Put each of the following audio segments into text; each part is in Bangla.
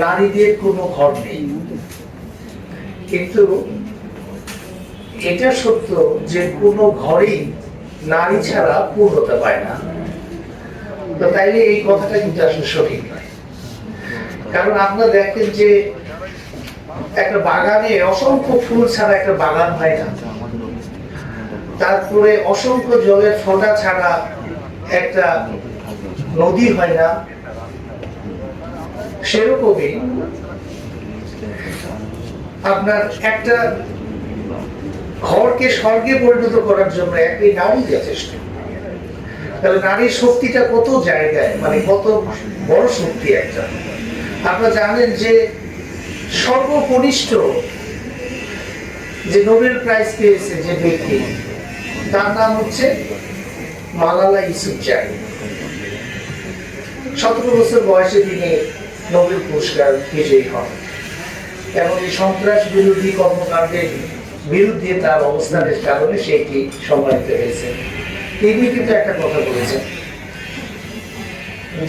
নারীদের কোনো ঘর নেই, কিন্তু এটা সত্য যে কোনো ঘরেই নারী ছাড়া পূর্ণতা পায় না। তো তাইলে এই কথাটা কিন্তু আসলে সঠিক নয়। কারণ আপনারা দেখেন যে একটা বাগানে অসংখ্য ফুল ছাড়া একটা বাগান হয় না, তারপরে অসংখ্য জলের ফোঁটা ছাড়া একটা নদী হয় না। সেরকমই আপনার একটা ঘরকে স্বর্গে পরিণত করার জন্য একটি নারী যথেষ্ট। তাহলে নারীর শক্তিটা কত জায়গায়, মানে কত বড় শক্তি একটা। আপনারা জানেন যে সর্বকনিষ্ঠ যে নোবেল প্রাইজ পেয়েছে যে ব্যক্তি, তার নাম হচ্ছে মালালা ইউসুফজাই। 17 বছর বয়সে তিনি নোবেল পুরস্কার বিজয়ী হন এবং এই সন্ত্রাস বিরোধী কর্মকাণ্ডের বিরুদ্ধে তার অবস্থানের কারণে সেটি সম্মানিত হয়েছে। তিনি কিন্তু একটা কথা বলেছেন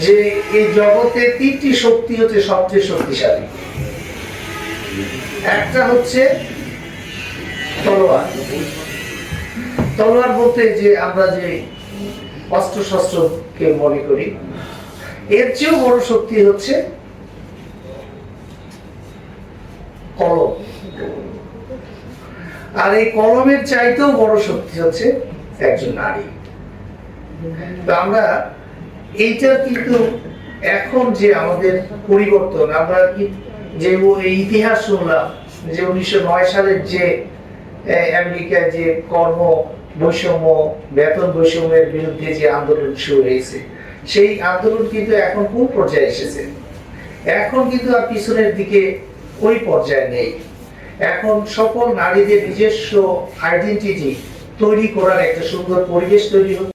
যে এই জগতে 3টি শক্তি হচ্ছে সবচেয়ে শক্তিশালী। একটা হচ্ছে তলোয়ার। তলোয়ার বলতে যে আমরা যে অস্ত্র শস্ত্রকে মনে করি, এর চেয়েও বড় শক্তি হচ্ছে কলম। আর এই কলমের চাইতেও বড় শক্তি হচ্ছে একজন নারী। তো আমরা এইটা কিন্তু এখন যে আমাদের পরিবর্তন, আমরা যে ইতিহাস শুনলাম যে 1909 সালের যে আমেরিকায় যে কর্ম বৈষম্য, বেতন বৈষম্যের বিরুদ্ধে যে আন্দোলন শুরু হয়েছে, সেই আন্দোলন কিন্তু এখন কোন পর্যায়ে এসেছে? এখন কিন্তু আর পিছনের দিকে ওই পর্যায়ে নেই। এখন সকল নারীদের নিজস্ব আইডেন্টিটি তৈরি করার একটা সুন্দর পরিবেশ তৈরি হচ্ছে।